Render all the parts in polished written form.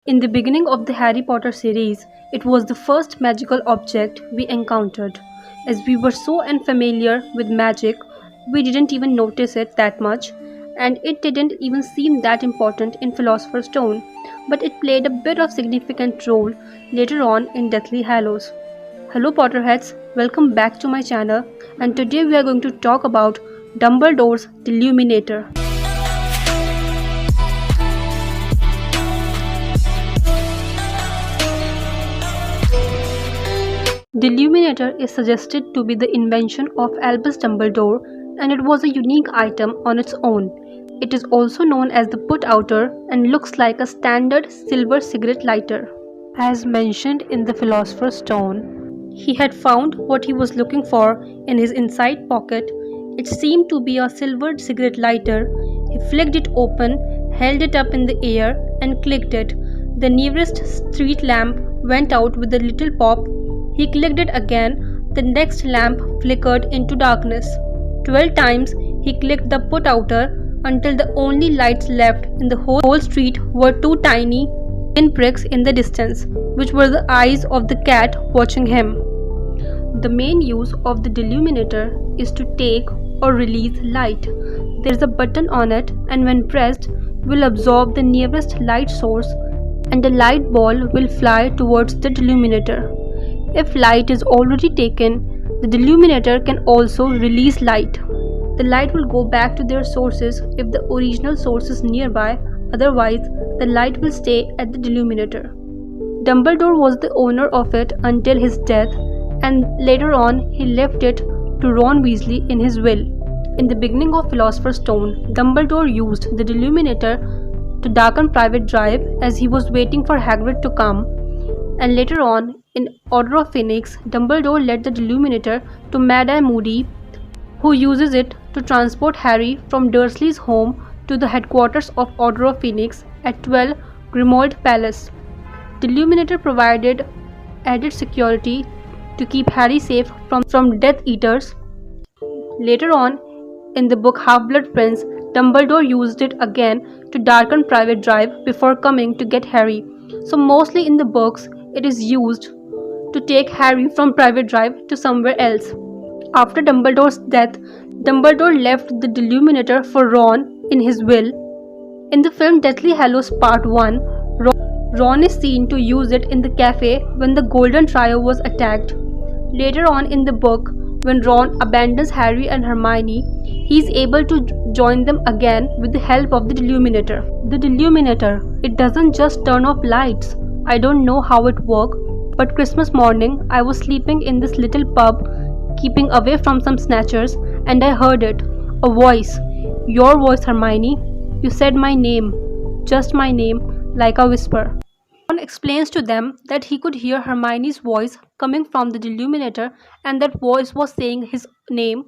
In the beginning of the Harry Potter series, it was the first magical object we encountered. As we were so unfamiliar with magic, we didn't even notice it that much, and it didn't even seem that important in Philosopher's Stone, but it played a bit of significant role later on in Deathly Hallows. Hello Potterheads, welcome back to my channel, and today we are going to talk about Dumbledore's Deluminator. Deluminator is suggested to be the invention of Albus Dumbledore, and it was a unique item on its own. It is also known as the put-outer and looks like a standard silver cigarette lighter. As mentioned in the Philosopher's Stone, he had found what he was looking for in his inside pocket. It seemed to be a silver cigarette lighter. He flicked it open, held it up in the air, and clicked it. The nearest street lamp went out with a little pop. He clicked it again. The next lamp flickered into darkness. 12 times he clicked the put-outer until the only lights left in the whole street were two tiny pinpricks in the distance, which were the eyes of the cat watching him. The main use of the Deluminator is to take or release light. There is a button on it, and when pressed, will absorb the nearest light source, and a light ball will fly towards the Deluminator. If light is already taken, the Deluminator can also release light. The light will go back to their sources if the original source is nearby, otherwise the light will stay at the Deluminator. Dumbledore was the owner of it until his death, and later on he left it to Ron Weasley in his will. In the beginning of Philosopher's Stone, Dumbledore used the Deluminator to darken Private Drive as he was waiting for Hagrid to come, and later on, in Order of Phoenix, Dumbledore led the Deluminator to Mad-Eye Moody, who uses it to transport Harry from Dursley's home to the headquarters of Order of Phoenix at 12 Grimmauld Palace. Deluminator provided added security to keep Harry safe from Death Eaters. Later on, in the book Half-Blood Prince, Dumbledore used it again to darken Private Drive before coming to get Harry. So mostly in the books, it is used to take Harry from Private Drive to somewhere else. After Dumbledore's death, Dumbledore left the Deluminator for Ron in his will. In the film Deathly Hallows Part 1, Ron is seen to use it in the cafe when the Golden Trio was attacked. Later on in the book, when Ron abandons Harry and Hermione, he is able to join them again with the help of the Deluminator. The Deluminator, it doesn't just turn off lights. I don't know how it works, but Christmas morning I was sleeping in this little pub, keeping away from some snatchers, and I heard it. A voice. Your voice, Hermione. You said my name. Just my name, like a whisper. Ron explains to them that he could hear Hermione's voice coming from the Deluminator, and that voice was saying his name,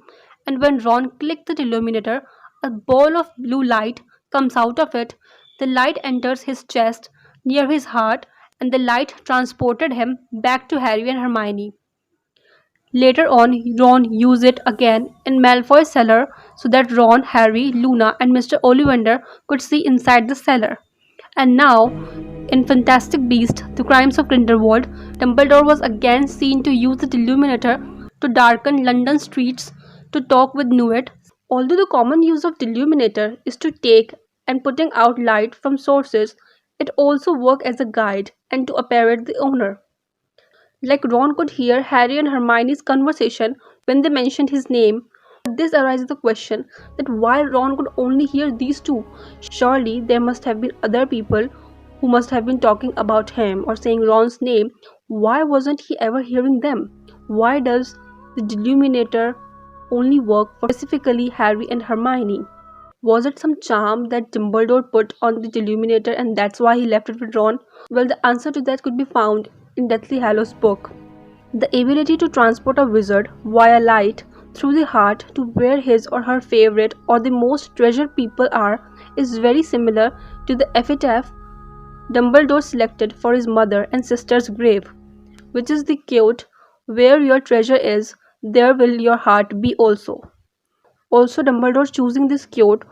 and when Ron clicked the Deluminator, a ball of blue light comes out of it. The light enters his chest, near his heart, and the light transported him back to Harry and Hermione. Later on, Ron used it again in Malfoy's cellar so that Ron, Harry, Luna, and Mr. Ollivander could see inside the cellar. And now, in Fantastic Beasts: The Crimes of Grindelwald, Dumbledore was again seen to use the Deluminator to darken London streets to talk with Newt. Although the common use of Deluminator is to take and putting out light from sources, it also works as a guide and to apparate the owner. Like Ron could hear Harry and Hermione's conversation when they mentioned his name. This arises the question that why Ron could only hear these two. Surely there must have been other people who must have been talking about him or saying Ron's name. Why wasn't he ever hearing them? Why does the Deluminator only work for specifically Harry and Hermione? Was it some charm that Dumbledore put on the Deluminator and that's why he left it with Ron? Well, the answer to that could be found in Deathly Hallows book. The ability to transport a wizard via light through the heart to where his or her favorite or the most treasured people are is very similar to the epitaph Dumbledore selected for his mother and sister's grave, which is the quote, "Where your treasure is, there will your heart be also." Also, Dumbledore choosing this quote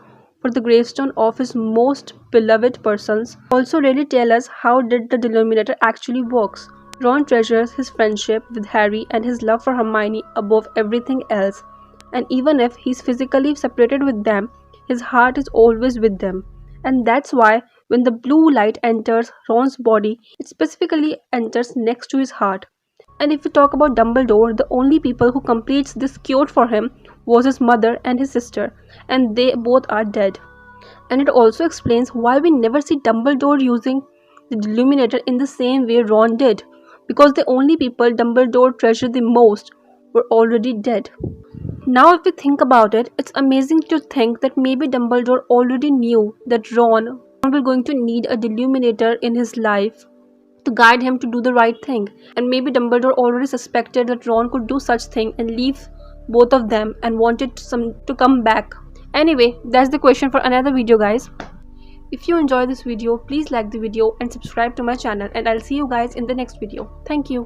for the gravestone of his most beloved persons also really tell us how did the Deluminator actually works. Ron treasures his friendship with Harry and his love for Hermione above everything else, and even if he's physically separated with them, his heart is always with them. And that's why when the blue light enters Ron's body, it specifically enters next to his heart. And if we talk about Dumbledore, the only people who completes this cure for him was his mother and his sister, and they both are dead. And it also explains why we never see Dumbledore using the Deluminator in the same way Ron did, because the only people Dumbledore treasured the most were already dead. Now, if we think about it, it's amazing to think that maybe Dumbledore already knew that Ron will going to need a Deluminator in his life to guide him to do the right thing. And maybe Dumbledore already suspected that Ron could do such thing and leave both of them and wanted some to come back. Anyway, that's the question for another video, guys. If you enjoy this video, please like the video and subscribe to my channel, and I'll see you guys in the next video. Thank you.